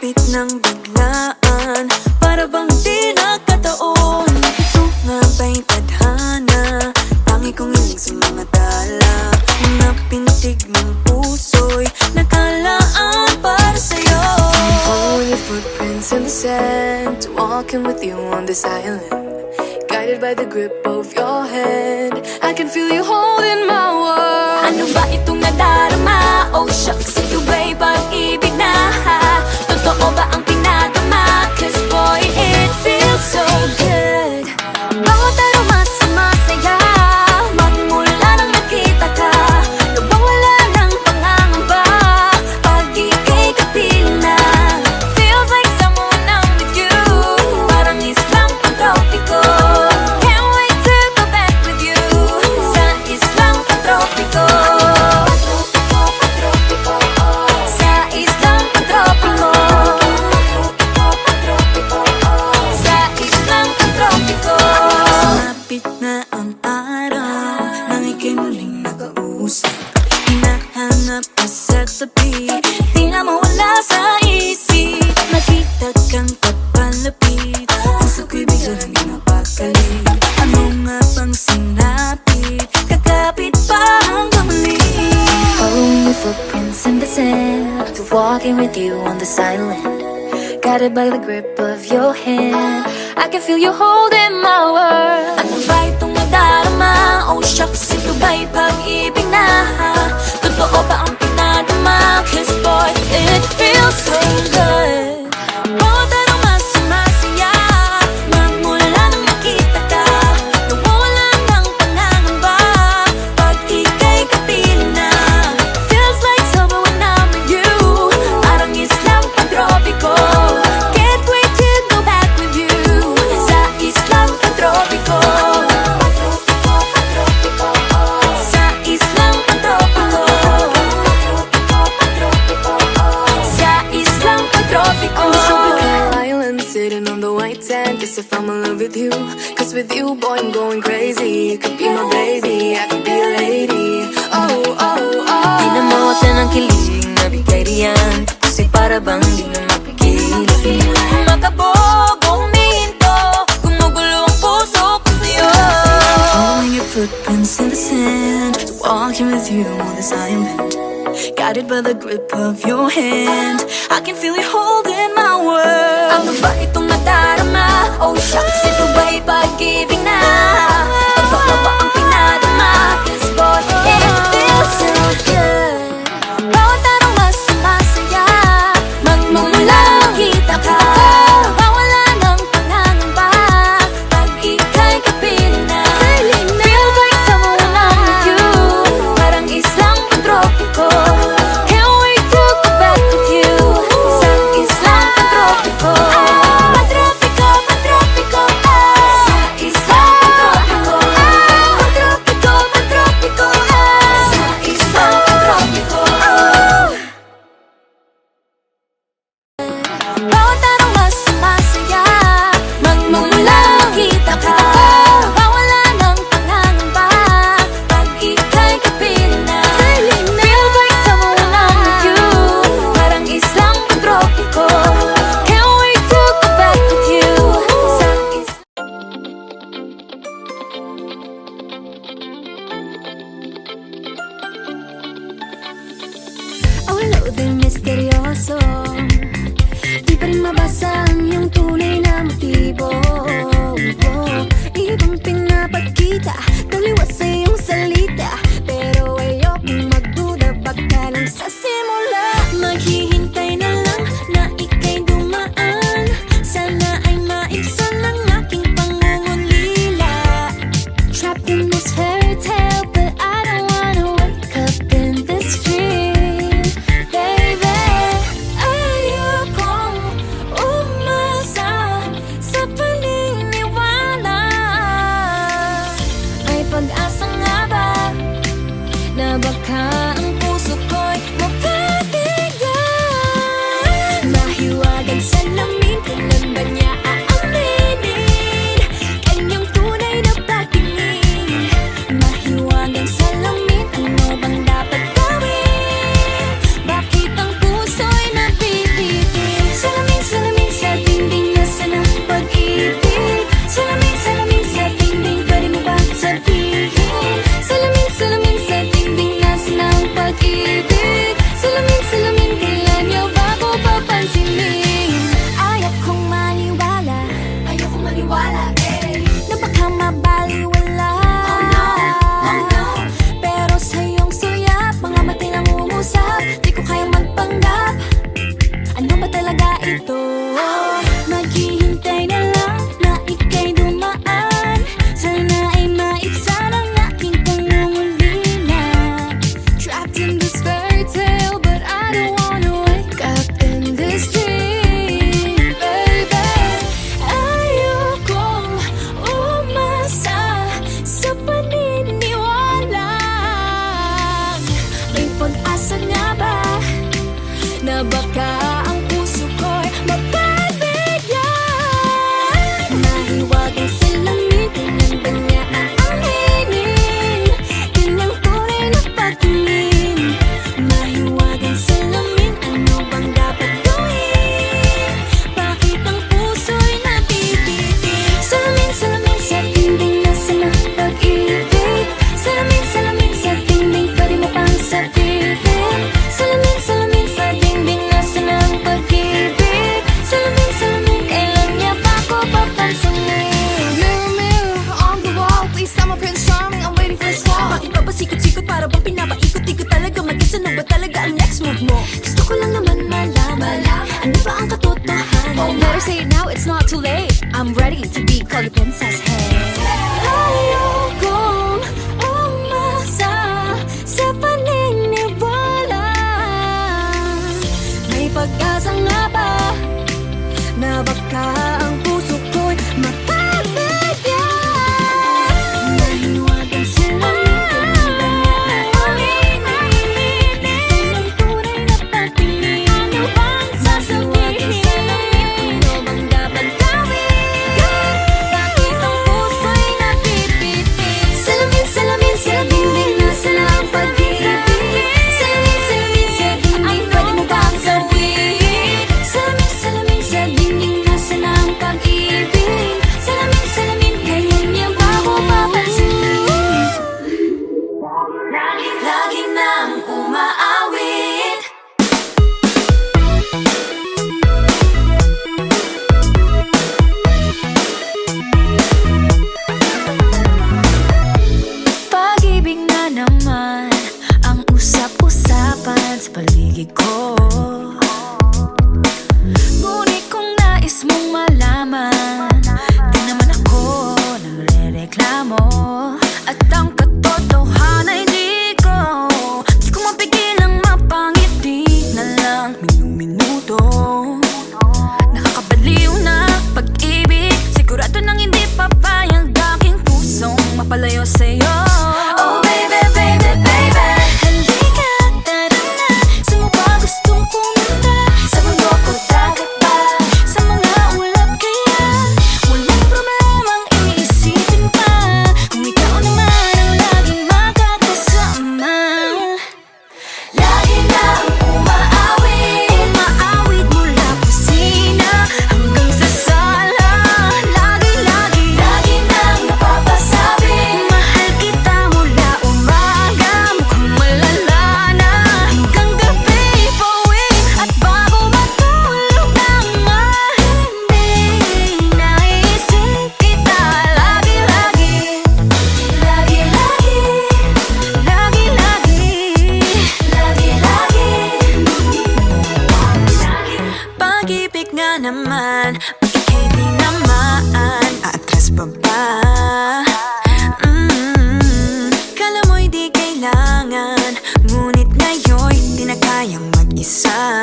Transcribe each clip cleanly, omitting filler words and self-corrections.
Lumapit ng biglaan, para bang di nagkataon. Ito nga ba'y tadhana, tangi kong hiling sa mga tala. Mga pintig ng puso'y nakalaan para sa'yo. Following your footprints in the sand, walking with you on this island, guided by the grip of your hand. I can feel you holding my world. Ano ba itong nadarama? Oh shucks, ito ba'y pag-ibig na? Totoo ba ang pinadama? Cause boy, it feels so good. Bawat aroma sumasaya, magmula nang nakita ka. Nawawala ng pangangamba, pag ika'y kapiling na. Feels like someone I'm with you, parang islang pantropiko. Can't wait to go back with you, sa islang pantropiko. Sa islang pantropiko. Sa islang pantropiko. Sumapit na ang araw, nang ika'y muling nakausap. Hinahanap ka sa tabi, di na mawala sa isip. Nakita kang kapalapit, puso ko'y bigla nang di mapakali. Ano nga bang sinapit, kakapit pa hanggang muli. Following your footprints in the sand, walking with you on this island, guided by the grip of your hand. I can feel you holding my world. Ano ba itong nadarama? Oh shucks, ito ba'y pag-ibig na? Totoo ba ang pinadama? Cause boy, it feels so good. Bawat aroma sumasaya, magmula nang nakita ka. Nawawala ng pangangamba, pag ika'y kapiling na. Feels like summer when I'm with you, parang islang pantropiko. Can't wait to go back with you, sa islang pantropiko. Sa islang pantropiko. Sa islang pantropiko. On a tropical island, sitting on the white sand. Guess if I'm in love with you, cause with you, boy, I'm going crazy. You could be my baby, I could be a lady. Oh, oh, oh. Di na mawata ng kilig na bigay riyan, kasi para bang di na mapigil. Makabog, humihinto, gumugulo ang puso ko sa'yo. Following your footprints in the sand, walking with you on this island, guided by the grip of your hand. I can feel you holding my world. Ano ba itong nadarama? Oh shucks, ito ba'y pag-ibig na? Totoo ba ang pinadama? Cause boy, it feels so good. Bawat aroma sumasaya, magmumula nakita ka. Nawawala ng pangangamba, pag ika'y kapiling na. Feels like someone I'm with you, parang islang pantropiko. Can't wait to go back with you, sa islang pantropiko. Pantropiko, pantropiko, sa islang pantropiko. Pantropiko, pantropiko, sa islang pantropiko. Bawat aroma sumasaya, magmumula nakita ka. Nawawala ng pangangamba, pag ika'y kapiling na. Feels like someone I'm with you, parang islang pantropiko. Can't wait to go back with you, sa Ang loob ay misteryoso, di pa rin mabasa ito. Maghihintay na lang na ika'y dumaan. Sana ay maibsan ang aking pangungulila. Trapped in this fairy tale, but I don't wanna wake up in this dream, baby. Ayokong umasa sa paniniwala. May pag-asa nga ba na baka ang puso ko'y mapagbigyan? Mahiwagang salamin, tinanda niya ang aminin. Kanyang tunay na pagtingin. Mahiwagang salamin, ano bang dapat gawin? Bakit ang puso'y nabibitin? Salamin, salamin sa dingding, nasa na pag-ibig. Salamin, salamin sa dingding, pwede mo pang sabihin. Salamin, salamin sa dingding, nasa na ang pag-ibig. Salamin, salamin, kailan niya pa ako papansinin? Mirror, mirror on the wall, please tell my Prince Charming I'm waiting for this call. Bakit pa ba sikot-sikot para bang pinapaikot-ikot talaga? Mag-isa na ba talaga ang next move mo? Gusto ko lang naman malaman, ano ba ang katotohanan? Oh, better say it now, it's not too late. I'm ready to be called a princess, hey. Ayokong umasa sa paniniwala. May pag-asa nga ba na baka ang puso ko'y mapagbigyan? Mahiwagang salamin, tinanda niya ang aminin. Kanyang tunay na pagtingin. Ano bang sasabihin? Ano bang dapat gawin? Bakit ang puso'y nabibitin? Salamin, salamin sa dingding, nasa na ang pag-ibig. Salamin, salamin sa dingding, pwede mo bang gawin? Salamin, salamin sa dingding, nasa na ang pag-ibig. Salamin, salamin, kailan niya ba ako papansinin? Lagi nang umaawit. Pag-ibig na naman ang usap-usapan sa paligid ko. Ngunit kung nais mong malaman, di naman ako nagre-reklamo. At ang katotohanan ay di ko mapigilang mapangiti na lang minuto. Nakakabaliw na pag-ibig, sigurado nang hindi papayag aking pusong mapalayo sa'yo. Oh baby, baby, baby, halika, tara na. Saan mo ba gustong pumunta? Sa mundo ko, dagat ba? Sa mga ulap kaya? Walang problemang iisipin pa kung ikaw naman ang laging makakasama. Lagi nang umaawit. Umaawit mula kusina hanggang sa sala. Lagi-lagi, Lagi nang napapasabi. mahal kita mula umaga, mukhang malala na hanggang gabi, pauwi at bago matulog nang mahimbing. Naisip kita lagi-lagi, Lagi-lagi, lagi-lagi. pag-ibig nga naman, bakit hindi naman atras pa ba? Kala mo'y di kailangan, ngunit ngayon'y di na kayang mag-isa.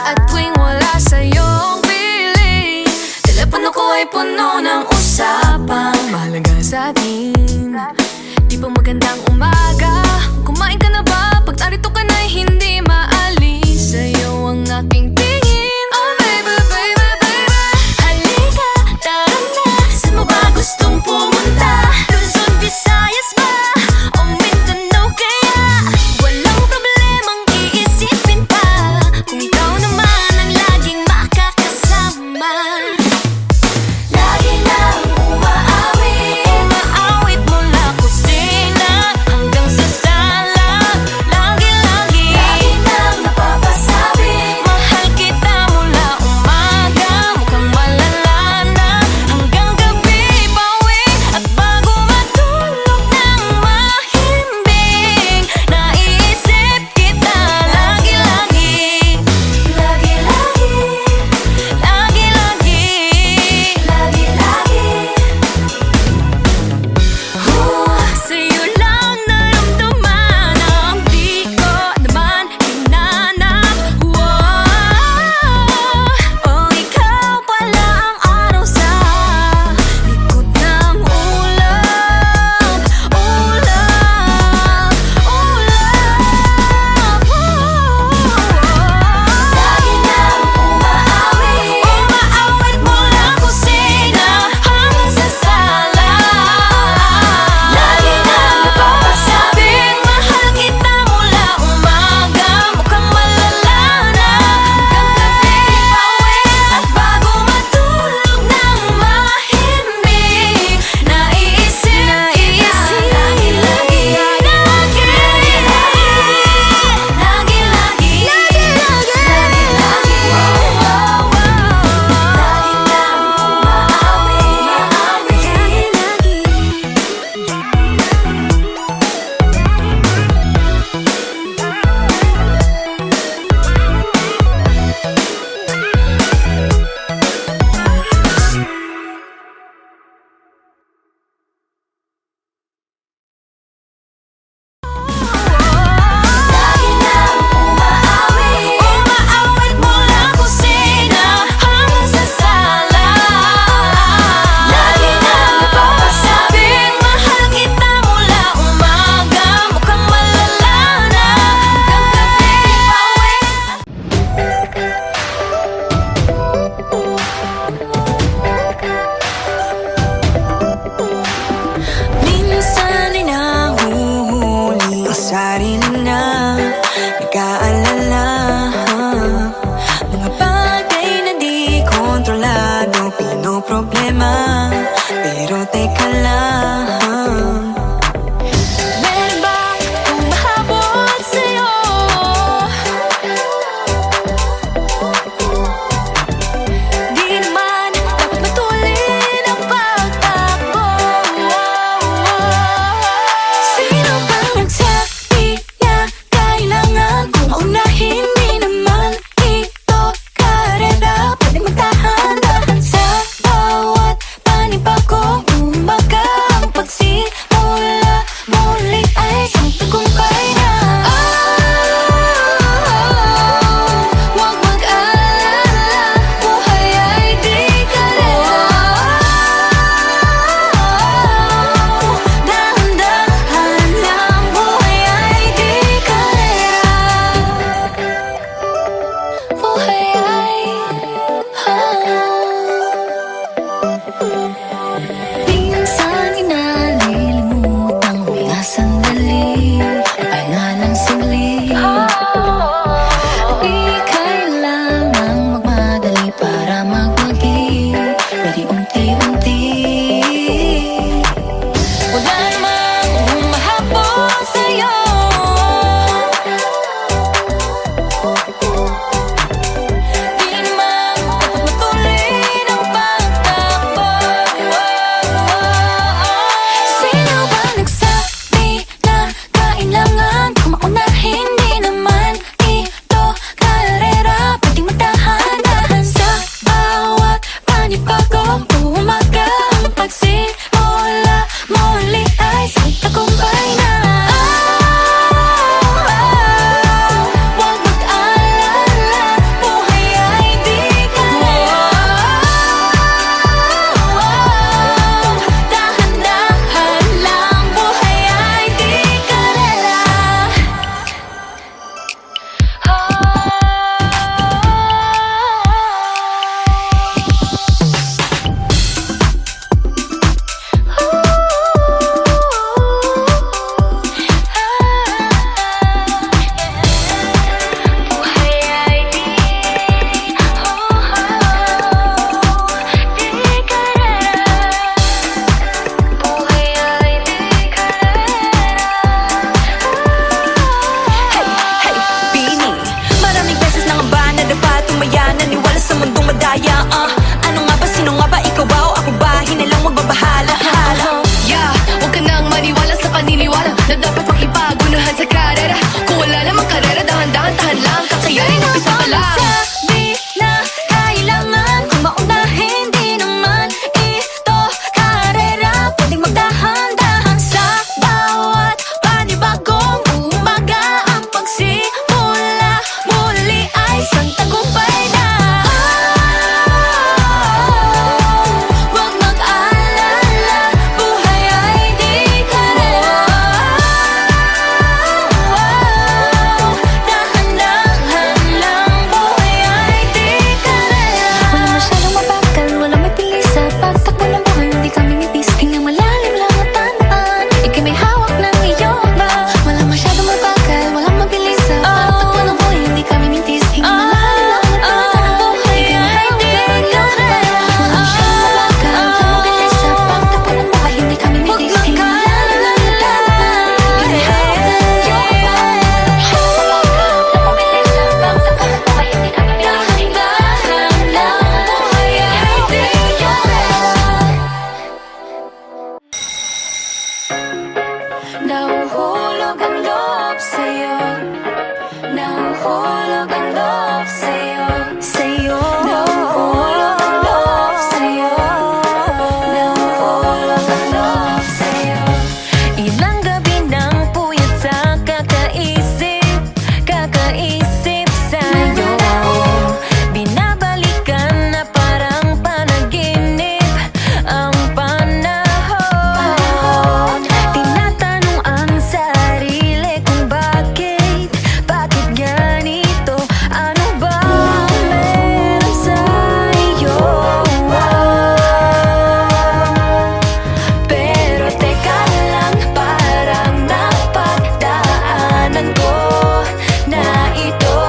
At tuwing wala sa'yong piling, telepono ko ay puno ng usapang mahalaga sa atin. Di pa magandang umaga, kumain ka na ba? Pag narito ka na'y hindi maalis sa'yo ang aking tingin. Oh baby, baby, baby, halika, tara na. Saan mo ba gustong pumunta? Luzon, Visayas ba? O Mindanao kaya? pala. Sabi na kailangan kung maunahin, di naman ito karera. Pwedeng magdahan-dahan sa bawat panibagong umaga. Ang pagsimula muli ay isang tagumpay na. Huwag mag-alala, buhay ay di karera. Dahan-dahan lang, buhay ay di karera. Wala masyadong mabagal, wala may pilis sa pagtakbo ng buhay, hindi kami nipis. Hinga malalim lang at tandaan, ika'y may hawak ng iyong ba. Wala masyadong mabagal, walang mabilis sa pagtakbo ng buhay, hindi kami mintis. Hinga malalim lang at tandaan, ika'y may hawak ng iyong ba. Wala masyadong mabagal, walang mabilis sa pagtakbo ng buhay, hindi kami mintis. Hinga malalim lang at tandaan, ika'y may hawak ng iyong ba. Walang mabilis sa pagtakbo ng buhay, hindi kami mintis. Dahan-dahan lang, buhay ay di karera. Nahuhulog ang loob sa'yo. Nahuhulog ang loob sa'yo. Nahuhulog ang loob sa'yo. Nahuhulog ang loob sa'yo. Ilang gabi ng puyat sa kakaisip sa'yo. Binabalikan na parang panaginip ang panahon. Tinatanong ang sarili kung bakit ganito? Ano ba meron sa'yo? Pero teka lang, parang napagdaanan ko na ito.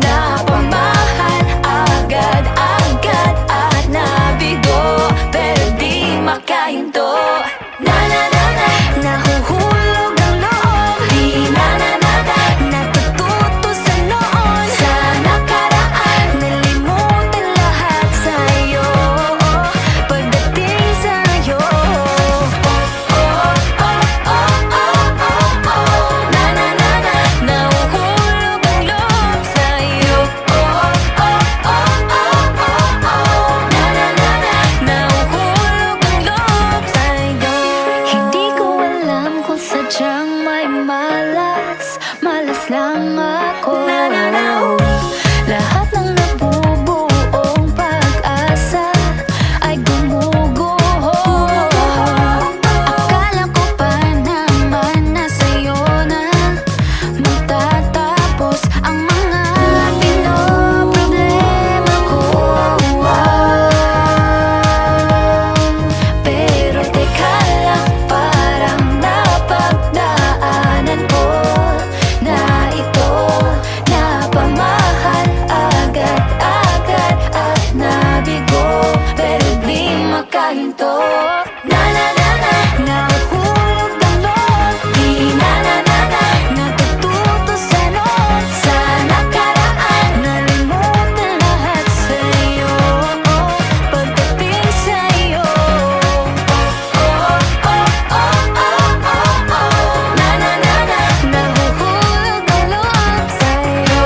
Napamahal agad-agad at nabigo, pero di makahinto. Nahuhulog ang loob, di natututo sa noon, sa nakaraan, nalimutan lahat sa'yo. Pagdating sa'yo, nahuhulog ang loob sa'yo. Nahuhulog ang loob sa'yo. Hindi ko alam kung sadyang may malas lang ako. Lahat ng nabubuong pag-asa ay gumuguho. Akala ko pa naman na sa'yo na magtatapos ang mga pinoproblema ko. Pero teka lang, parang napagdaanan ko na ito. Napamahal agad-agad at nabigo, pero di makahinto. Nahuhulog ang loob, di natututo sa noon, sa nakaraan, nalimutan lahat sa'yo. Pagdating sa'yo, nahuhulog ang loob sa'yo. Nahuhulog ang loob sa'yo.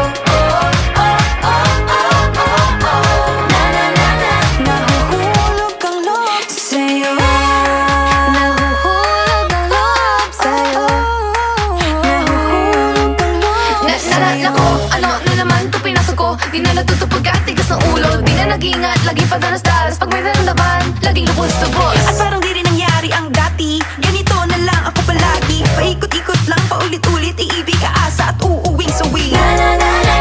Nahuhulog ang loob sa'yo. Nahuhulog ang loob sa'yo. Nako, ano na naman ito pinasok ko? Di na natutupag at tigas ng ulo. Di na nag-iingat, laging padalas-dalas. Pag may naramdaman, laging lubos-lubos. At parang di rin nangyari ang dati. Ganito na lang ako palagi. Paikot-ikot lang, paulit-ulit. Iibig, aasa at uuwing sawi.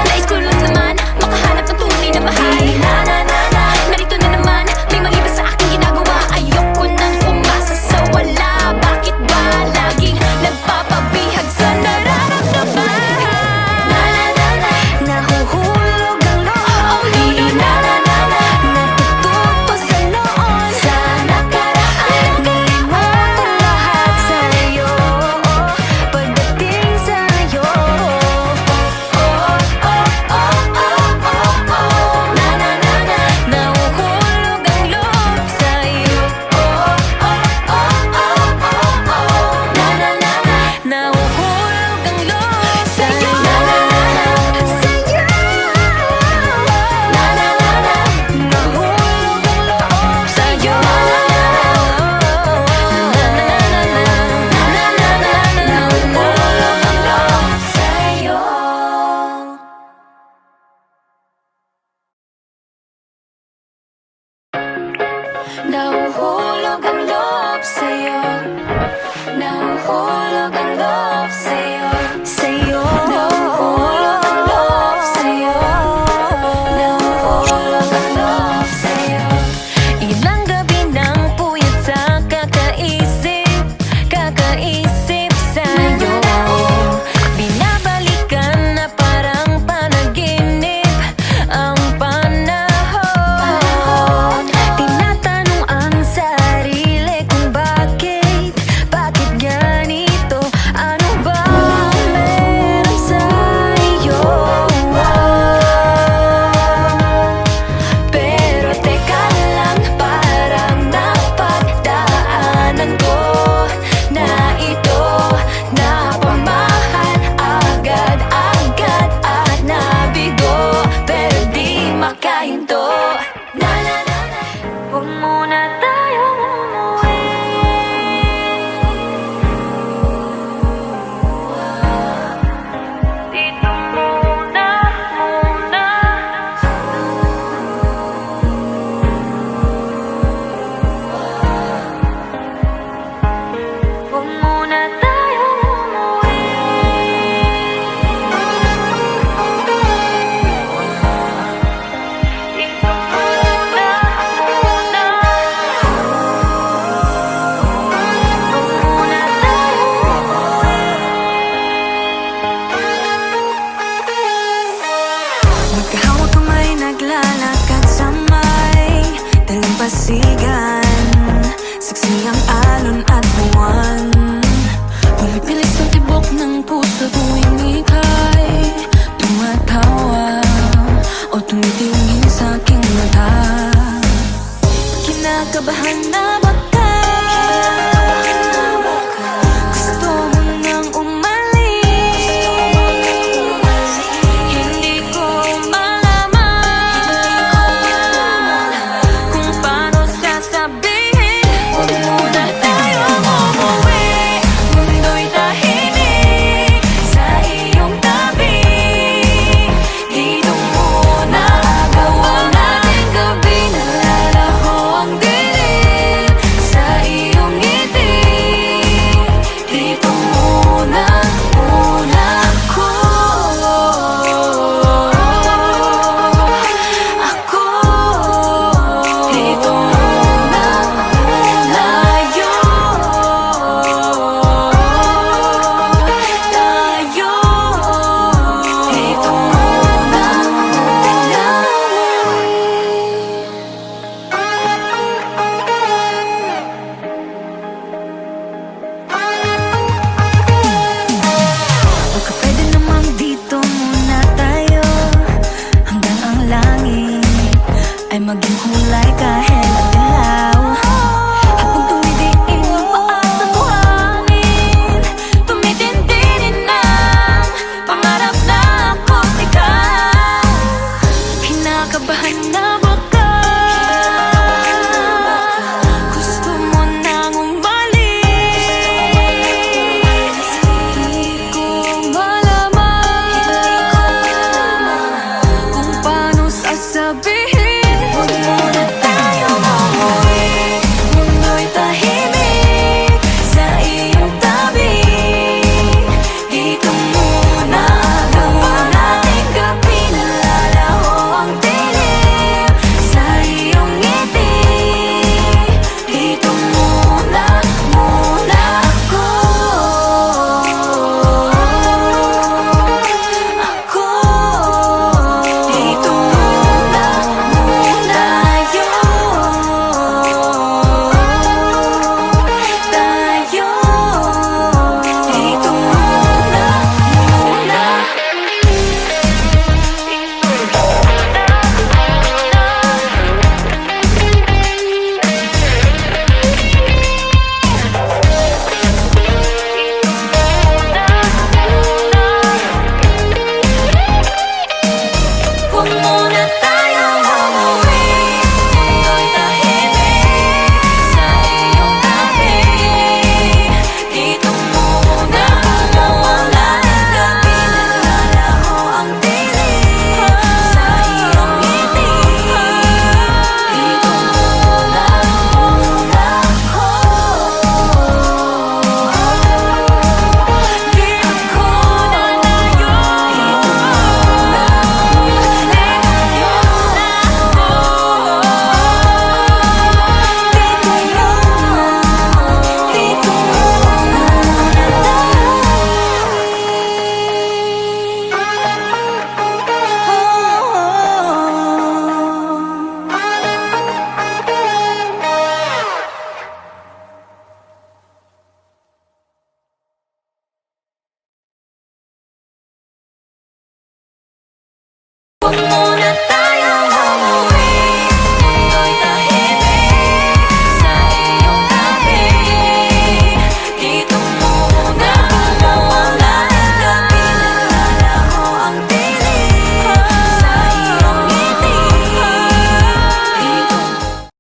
Nais ko lang naman makahanap ng tunay na mahal. Narito na naman, may mali ba sa aking ginagawa? Ayoko nang umasa sa wala. Bakit ba laging nagpapabihag sa nararamdaman? Nahuhulog ang loob, di natututo sa noon, sa nakaraan, sa'yo. Nahuhulog ang love sa'yo. Sa'yo Nahuhulog ang love sa'yo. Nahuhulog ang love sa'yo. Ilang gabi ng puyat sa kakaisip sa'yo. Binabalikan na parang panaginip ang panahon. Tinatanong ang sarili kung bakit ganito? Ano ba meron sa'yo? Pero teka lang, parang napagdaanan ko na ito. Napamahal agad-agad at nabigo, pero di makahinto. Na na na na. Huwag muna tayong umuwi. Dito muna. Huwag muna tayong umuwi. Dito muna. Huwag muna tayong umuwi. Magkahawak kamay, naglalakad sa may dalampasigan. Saksi ang alon at buwan. Pumipilit sa tibok ng puso tuwing ika'y tumatawa o tumitingin sa aking mata. Kinakabahan na baka gusto mo nang umalis. Hindi ko malaman kung paano sasabihin. Huwag muna tayong umuwi. Mundo'y tahimik sa iyong tabi. Dito muna gawa natin gabi. Nalalaho ang dilim sa iyong ngiti. Dito muna ako. Dito muna tayo. Dito muna baka pwede namang dito muna tayo hanggang ang langit ay maging kulay kahit madilaw. Habang tumidiin ang paa sa buhangin, tumitindi din ang pangarap na ako't ikaw. Kinakabahan na ba